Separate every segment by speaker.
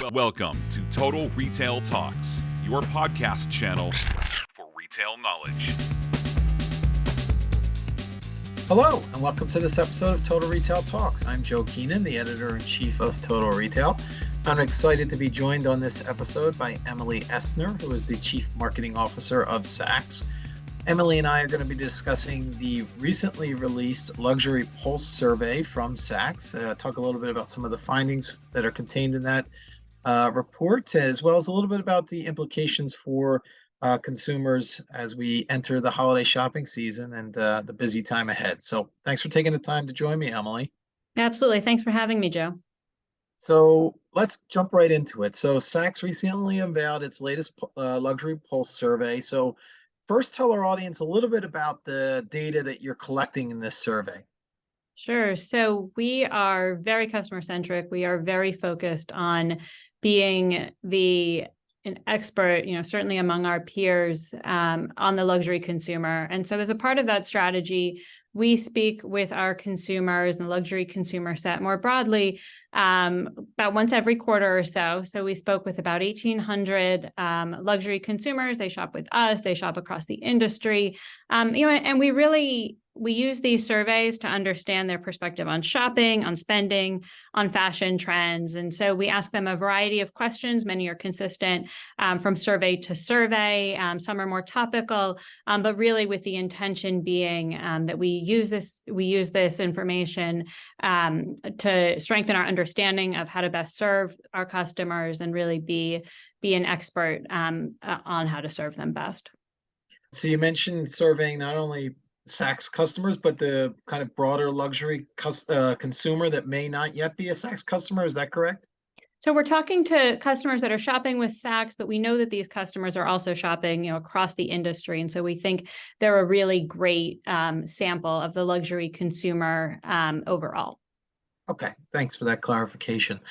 Speaker 1: Welcome to Total Retail Talks, your podcast channel for retail knowledge.
Speaker 2: Hello, and welcome to this episode of Total Retail Talks. I'm Joe Keenan, the editor-in-chief of Total Retail. I'm excited to be joined on this episode by Emily Essner, who is the Chief Marketing Officer of Saks. Emily and I are going to be discussing the recently released Luxury Pulse survey from Saks, talk a little bit about some of the findings that are contained in that report, as well as a little bit about the implications for consumers as we enter the holiday shopping season and the busy time ahead. So thanks for taking the time to join me, Emily.
Speaker 3: Absolutely. Thanks for having me, Joe.
Speaker 2: So let's jump right into it. So Saks recently unveiled its latest Luxury Pulse survey. So first, tell our audience a little bit about the data that you're collecting in this survey.
Speaker 3: Sure. So we are very customer centric. We are very focused on being an expert, certainly among our peers on the luxury consumer. And so as a part of that strategy, we speak with our consumers and the luxury consumer set more broadly about once every quarter or so. So we spoke with about 1,800 luxury consumers. They shop with us. They shop across the industry. And we use these surveys to understand their perspective on shopping, on spending, on fashion trends. And so we ask them a variety of questions. Many are consistent from survey to survey. Some are more topical, but really with the intention being that we use this information to strengthen our understanding of how to best serve our customers and really be an expert on how to serve them best.
Speaker 2: So you mentioned surveying not only Saks customers, but the kind of broader luxury consumer that may not yet be a Saks customer. Is that correct?
Speaker 3: So we're talking to customers that are shopping with Saks, but we know that these customers are also shopping, across the industry. And so we think they're a really great sample of the luxury consumer overall.
Speaker 2: Okay, thanks for that clarification.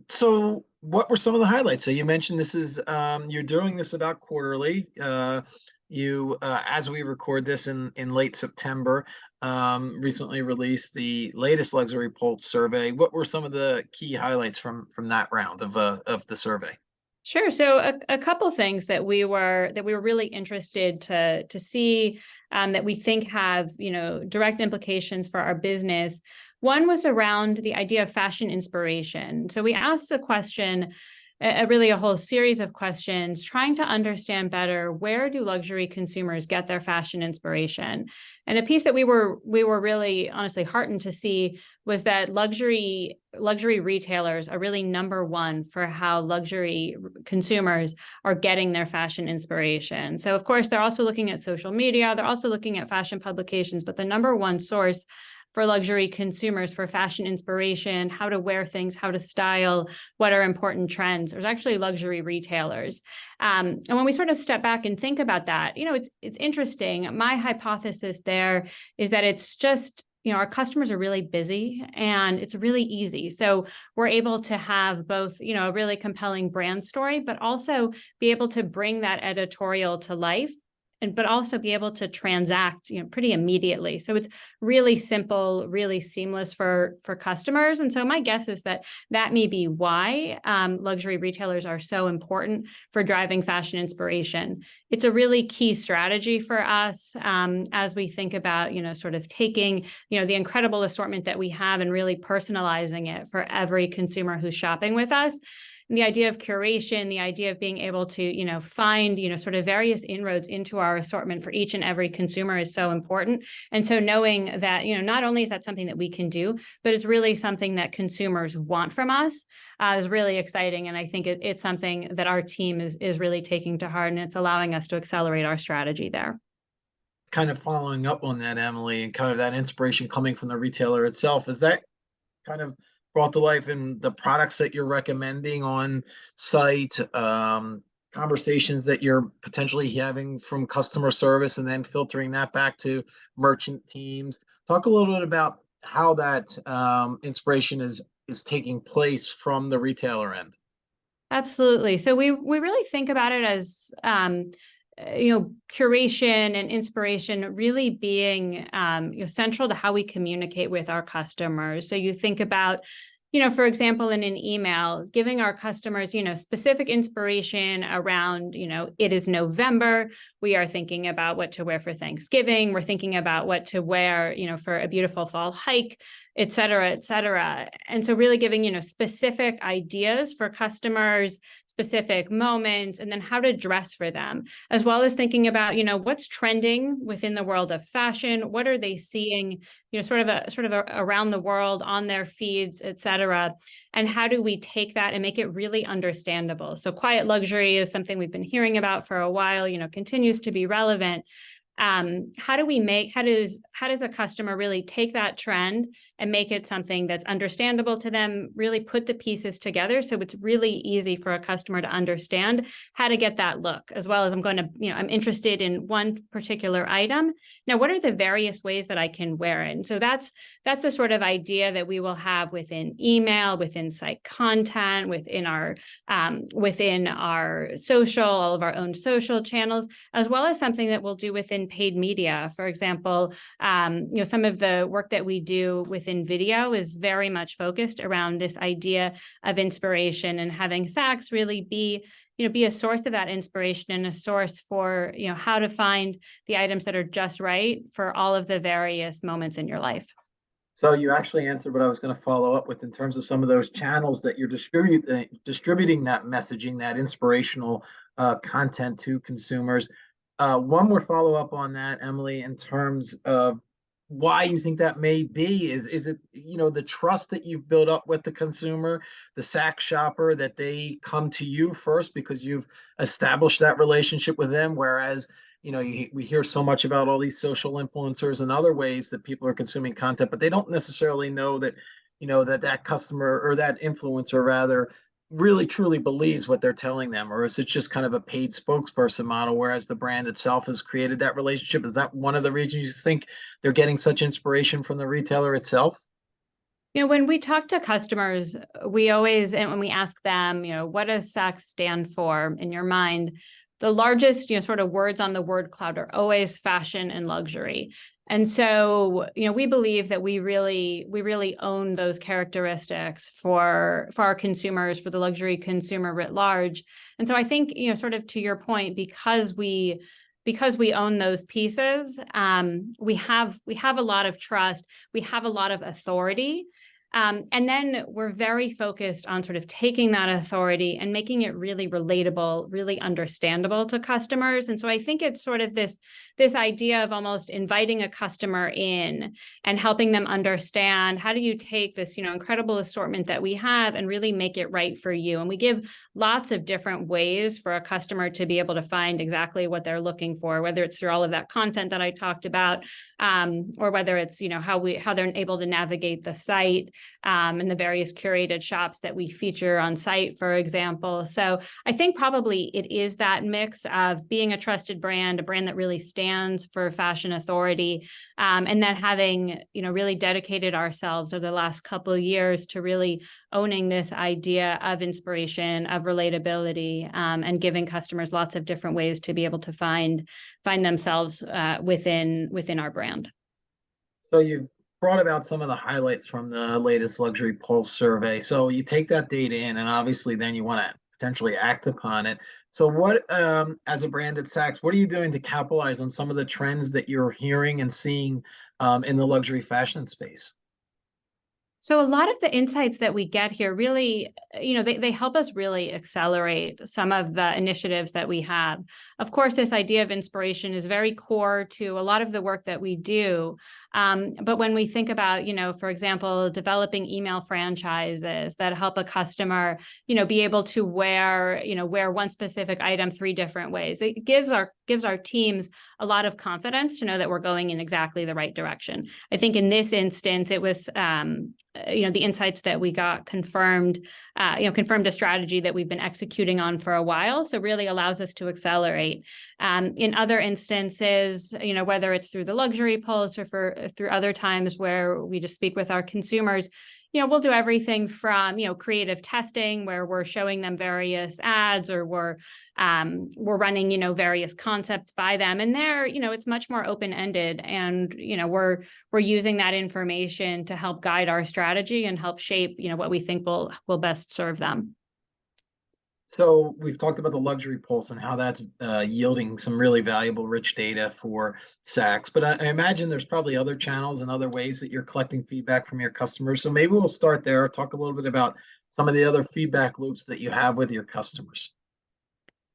Speaker 2: So what were some of the highlights? So you mentioned this is, you're doing this about quarterly. As we record this in late September, recently released the latest Luxury Pulse survey. What were some of the key highlights from that round of the survey?
Speaker 3: Sure. So a couple things that we were really interested to see that we think have direct implications for our business. One was around the idea of fashion inspiration. So we asked a question, a whole series of questions, trying to understand better, where do luxury consumers get their fashion inspiration? And a piece that we were really honestly heartened to see was that luxury retailers are really number one for how luxury consumers are getting their fashion inspiration. So of course, they're also looking at social media, they're also looking at fashion publications, but the number one source for luxury consumers for fashion inspiration, how to wear things, how to style, what are important trends. There's actually luxury retailers. And when we sort of step back and think about that, it's interesting. My hypothesis there is that it's just, our customers are really busy and it's really easy. So we're able to have both, a really compelling brand story, but also be able to bring that editorial to life, but also be able to transact, pretty immediately. So it's really simple, really seamless for customers. And so my guess is that may be why luxury retailers are so important for driving fashion inspiration. It's a really key strategy for us as we think about, sort of taking, the incredible assortment that we have and really personalizing it for every consumer who's shopping with us. And the idea of curation, the idea of being able to, find, sort of various inroads into our assortment for each and every consumer is so important. And so knowing that, not only is that something that we can do, but it's really something that consumers want from us is really exciting. And I think it's something that our team is really taking to heart, and it's allowing us to accelerate our strategy there.
Speaker 2: Kind of following up on that, Emily, and kind of that inspiration coming from the retailer itself, is that kind of brought to life in the products that you're recommending on site, conversations that you're potentially having from customer service, and then filtering that back to merchant teams? Talk a little bit about how that inspiration is taking place from the retailer end.
Speaker 3: Absolutely. So we really think about it as curation and inspiration really being central to how we communicate with our customers. So you think about for example, in an email, giving our customers, specific inspiration around, it is November. We are thinking about what to wear for Thanksgiving. We're thinking about what to wear, for a beautiful fall hike, et cetera, et cetera. And so really giving, specific ideas for customers, specific moments, and then how to dress for them, as well as thinking about, what's trending within the world of fashion. What are they seeing, sort of around the world on their feeds, et cetera. And how do we take that and make it really understandable? So quiet luxury is something we've been hearing about for a while, continues to be relevant. How does a customer really take that trend and make it something that's understandable to them, really put the pieces together so it's really easy for a customer to understand how to get that look, as well as I'm interested in one particular item. Now, what are the various ways that I can wear it? And so that's the sort of idea that we will have within email, within site content, within our social, all of our own social channels, as well as something that we'll do within paid media. For example, some of the work that we do within video is very much focused around this idea of inspiration, and having Saks really be a source of that inspiration and a source for, how to find the items that are just right for all of the various moments in your life.
Speaker 2: So you actually answered what I was going to follow up with in terms of some of those channels that you're distributing that messaging, that inspirational content to consumers. One more follow up on that, Emily, in terms of why you think that may be. Is it, the trust that you've built up with the consumer, the Saks shopper, that they come to you first because you've established that relationship with them, whereas we hear so much about all these social influencers and other ways that people are consuming content, but they don't necessarily know that, that customer or that influencer rather really truly believes what they're telling them, or is it just kind of a paid spokesperson model, whereas the brand itself has created that relationship? Is that one of the reasons you think they're getting such inspiration from the retailer itself?
Speaker 3: When we talk to customers, we always, and when we ask them, what does Saks stand for in your mind? The largest, sort of words on the word cloud are always fashion and luxury. And so, we believe that we really own those characteristics for our consumers, for the luxury consumer writ large. And so I think, sort of to your point, because we own those pieces, we have a lot of trust, we have a lot of authority. And then we're very focused on sort of taking that authority and making it really relatable, really understandable to customers. And so I think it's sort of this idea of almost inviting a customer in and helping them understand, how do you take this, incredible assortment that we have and really make it right for you? And we give lots of different ways for a customer to be able to find exactly what they're looking for, whether it's through all of that content that I talked about, or whether it's, how they're able to navigate the site, and the various curated shops that we feature on site, for example. So I think probably it is that mix of being a trusted brand, a brand that really stands for fashion authority, and then having, really dedicated ourselves over the last couple of years to really owning this idea of inspiration, of relatability, and giving customers lots of different ways to be able to find themselves within our brand.
Speaker 2: So you've brought about some of the highlights from the latest Luxury Pulse survey. So you take that data in, and obviously then you want to potentially act upon it. So what, as a brand at Saks, what are you doing to capitalize on some of the trends that you're hearing and seeing in the luxury fashion space?
Speaker 3: So a lot of the insights that we get here really, they help us really accelerate some of the initiatives that we have. Of course, this idea of inspiration is very core to a lot of the work that we do. But when we think about, for example, developing email franchises that help a customer, be able to wear one specific item 3 different ways, it gives our teams a lot of confidence to know that we're going in exactly the right direction. I think in this instance, it was, the insights that we got confirmed a strategy that we've been executing on for a while. So really allows us to accelerate. In other instances, whether it's through the Luxury Pulse or through other times where we just speak with our consumers, we'll do everything from, creative testing where we're showing them various ads, or we're running, various concepts by them. And there, it's much more open-ended, and, we're using that information to help guide our strategy and help shape, what we think will best serve them.
Speaker 2: So we've talked about the luxury pulse and how that's yielding some really valuable, rich data for Saks. But I imagine there's probably other channels and other ways that you're collecting feedback from your customers. So maybe we'll start there. Talk a little bit about some of the other feedback loops that you have with your customers.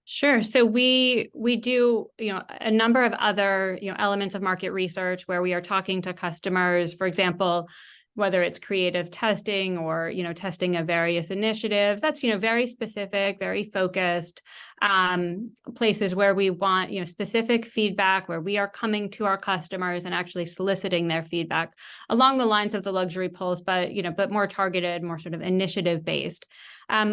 Speaker 3: Sure. So we do, a number of other, elements of market research where we are talking to customers, for example, whether it's creative testing or, testing of various initiatives. That's, very specific, very focused, places where we want, specific feedback, where we are coming to our customers and actually soliciting their feedback along the lines of the luxury pulse, but, but more targeted, more sort of initiative based.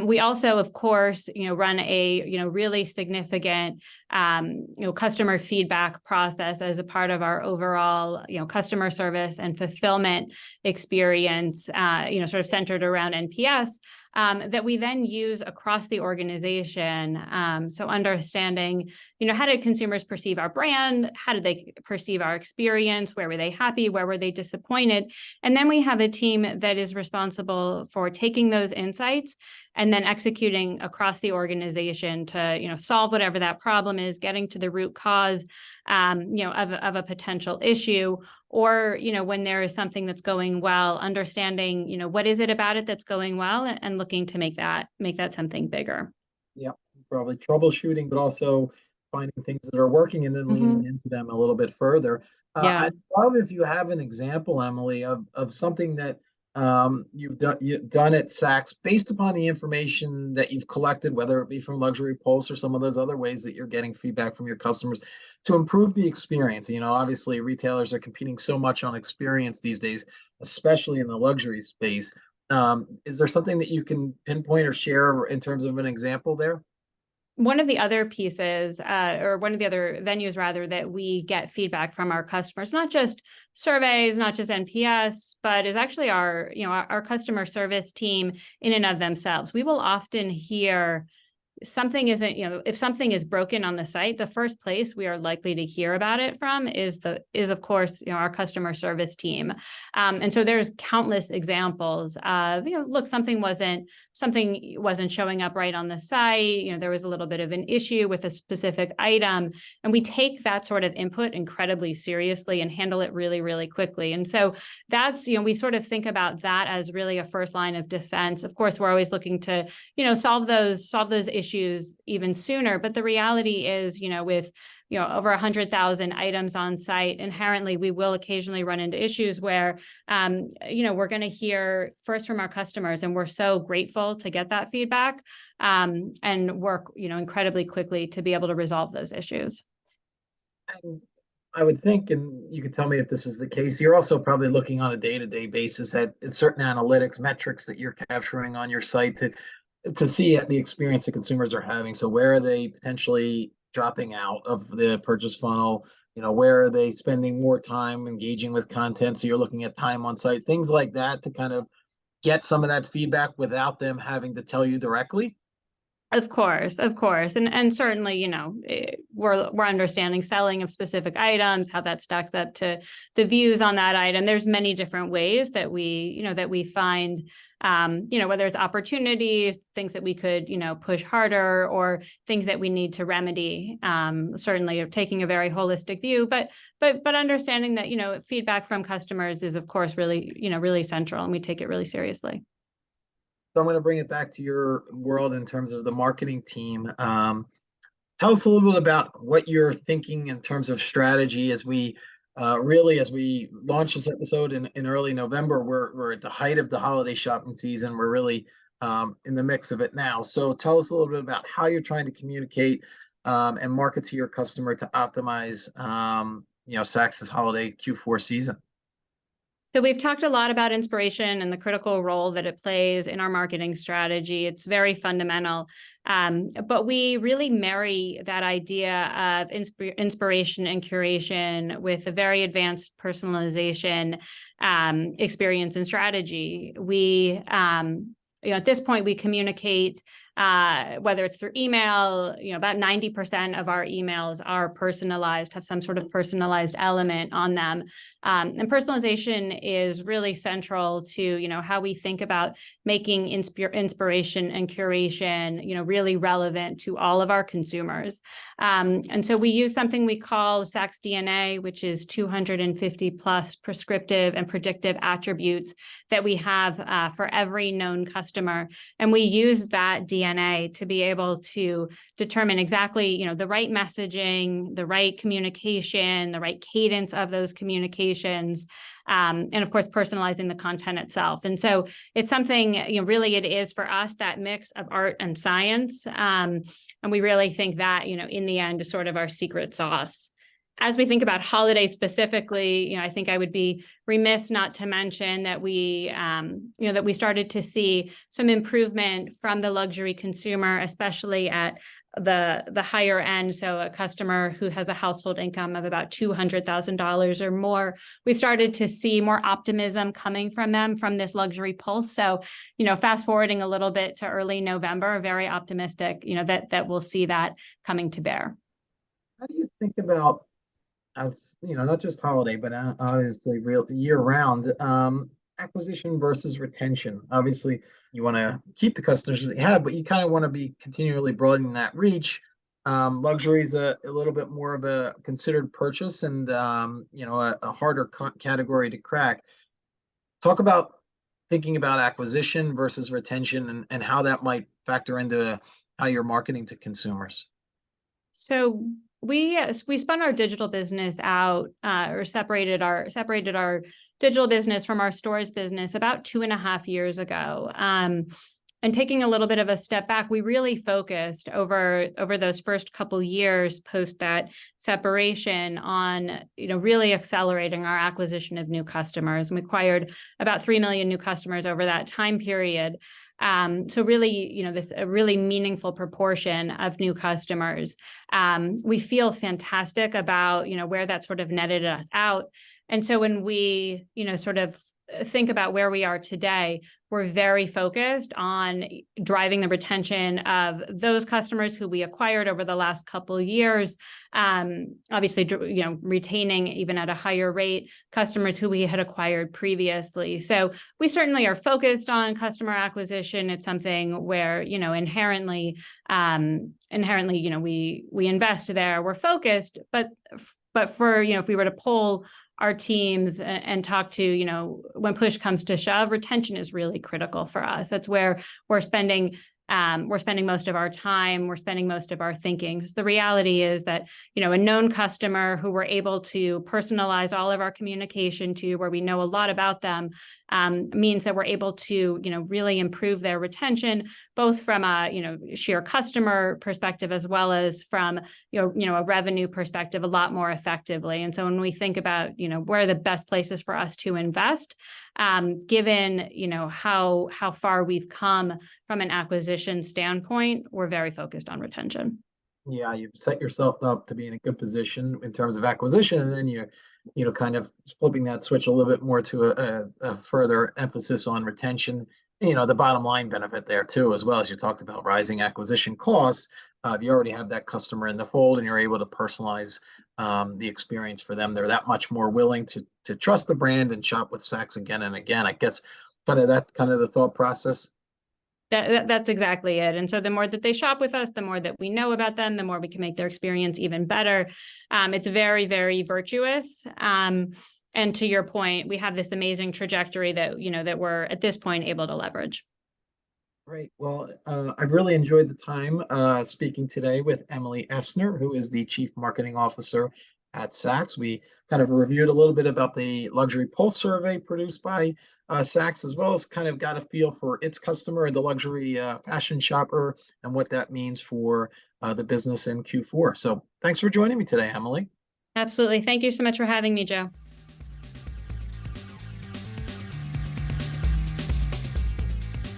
Speaker 3: We also, of course, run a, really significant, customer feedback process as a part of our overall, customer service and fulfillment experience, sort of centered around NPS. That we then use across the organization. So understanding, how did consumers perceive our brand? How did they perceive our experience? Where were they happy? Where were they disappointed? And then we have a team that is responsible for taking those insights and then executing across the organization to, solve whatever that problem is, getting to the root cause, of a potential issue, or, when there is something that's going well, understanding, what is it about it that's going well, and looking to make that something bigger.
Speaker 2: Yeah, probably troubleshooting, but also finding things that are working and then leaning into them a little bit further.
Speaker 3: Yeah.
Speaker 2: I'd love if you have an example, Emily, of something that you've done at Saks based upon the information that you've collected, whether it be from Luxury Pulse or some of those other ways that you're getting feedback from your customers to improve the experience. Obviously retailers are competing so much on experience these days, especially in the luxury space. Is there something that you can pinpoint or share in terms of an example there?
Speaker 3: One of the other pieces, or one of the other venues rather, that we get feedback from our customers, not just surveys, not just NPS, but is actually our customer service team in and of themselves. We will often hear something isn't, if something is broken on the site, the first place we are likely to hear about it from is of course, our customer service team. And so there's countless examples of, look, something wasn't showing up right on the site. There was a little bit of an issue with a specific item, and we take that sort of input incredibly seriously and handle it really, really quickly. And so that's, we sort of think about that as really a first line of defense. Of course, we're always looking to, solve those issues even sooner. But the reality is, with over 100,000 items on site, inherently we will occasionally run into issues where we're going to hear first from our customers, and we're so grateful to get that feedback, and work incredibly quickly to be able to resolve those issues.
Speaker 2: And I would think, and you can tell me if this is the case, you're also probably looking on a day-to-day basis at certain analytics metrics that you're capturing on your site to see the experience that consumers are having. So where are they potentially dropping out of the purchase funnel? Where are they spending more time engaging with content? So you're looking at time on site, things like that, to kind of get some of that feedback without them having to tell you directly.
Speaker 3: Of course. And certainly, we're understanding selling of specific items, how that stacks up to the views on that item. There's many different ways that we find, whether it's opportunities, things that we could, push harder, or things that we need to remedy. Certainly taking a very holistic view, but understanding that, feedback from customers is of course really, really central, and we take it really seriously.
Speaker 2: So I'm going to bring it back to your world in terms of the marketing team. Tell us a little bit about what you're thinking in terms of strategy as we launch this episode in early November. We're at the height of the holiday shopping season. We're really in the mix of it now. So tell us a little bit about how you're trying to communicate and market to your customer to optimize Saks's holiday Q4 season.
Speaker 3: So we've talked a lot about inspiration and the critical role that it plays in our marketing strategy. It's very fundamental. But we really marry that idea of inspiration and curation with a very advanced personalization experience and strategy. At this point, we communicate, whether it's through email, about 90% of our emails are personalized, have some sort of personalized element on them. And personalization is really central to, how we think about making inspiration and curation, really relevant to all of our consumers. And so we use something we call Saks DNA, which is 250 plus prescriptive and predictive attributes that we have for every known customer. And we use that DNA to be able to determine exactly, the right messaging, the right communication, the right cadence of those communications, and of course, personalizing the content itself. And so it's something, really it is for us that mix of art and science. And we really think that, in the end is sort of our secret sauce. As we think about holiday specifically, I think I would be remiss not to mention that we started to see some improvement from the luxury consumer, especially at the higher end. So a customer who has a household income of about $200,000 or more, we started to see more optimism coming from them from this luxury pulse. So, fast forwarding a little bit to early November, very optimistic, that we'll see that coming to bear.
Speaker 2: How do you think about, as not just holiday, but obviously real year round, acquisition versus retention? Obviously, you want to keep the customers that you have, but you kind of want to be continually broadening that reach. Luxury is a little bit more of a considered purchase and, a harder category to crack. Talk about thinking about acquisition versus retention and how that might factor into how you're marketing to consumers.
Speaker 3: So we spun our digital business out, or separated our digital business from our stores business about 2.5 years ago. And taking a little bit of a step back, we really focused over those first couple years post that separation on, really accelerating our acquisition of new customers. And we acquired about 3 million new customers over that time period. So really, this a really meaningful proportion of new customers. We feel fantastic about, where that sort of netted us out. And so when we, sort of think about where we are today, we're very focused on driving the retention of those customers who we acquired over the last couple of years. Obviously, retaining even at a higher rate customers who we had acquired previously. So we certainly are focused on customer acquisition. It's something where, inherently, we invest there. We're focused, but for, if we were to poll our teams and talk to, when push comes to shove, retention is really critical for us. That's where we're spending most of our time, we're spending most of our thinking. So the reality is that, a known customer who we're able to personalize all of our communication to, where we know a lot about them, means that we're able to, really improve their retention, both from a, sheer customer perspective, as well as from, a revenue perspective, a lot more effectively. And so when we think about, where are the best places for us to invest, given, how far we've come from an acquisition standpoint, we're very focused on retention.
Speaker 2: Yeah, you've set yourself up to be in a good position in terms of acquisition, and then you're, kind of flipping that switch a little bit more to a further emphasis on retention. The bottom line benefit there too, as well as you talked about rising acquisition costs. You already have that customer in the fold, and you're able to personalize the experience for them. They're that much more willing to trust the brand and shop with Saks again and again. I guess kind of the thought process.
Speaker 3: That's exactly it. And so the more that they shop with us, the more that we know about them, the more we can make their experience even better. It's very, very virtuous. And to your point, we have this amazing trajectory that, that we're at this point able to leverage.
Speaker 2: Great. Well, I've really enjoyed the time speaking today with Emily Essner, who is the Chief Marketing Officer at Saks. We kind of reviewed a little bit about the Luxury Pulse survey produced by Saks, as well as kind of got a feel for its customer, the luxury fashion shopper, and what that means for the business in Q4. So thanks for joining me today, Emily.
Speaker 3: Absolutely. Thank you so much for having me, Joe.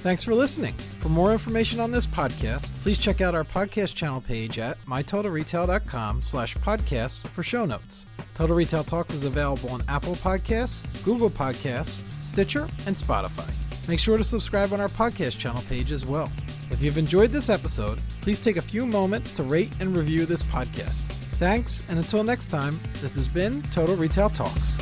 Speaker 2: Thanks for listening. For more information on this podcast, please check out our podcast channel page at mytotalretail.com/podcasts for show notes. Total Retail Talks is available on Apple Podcasts, Google Podcasts, Stitcher, and Spotify. Make sure to subscribe on our podcast channel page as well. If you've enjoyed this episode, please take a few moments to rate and review this podcast. Thanks, and until next time, this has been Total Retail Talks.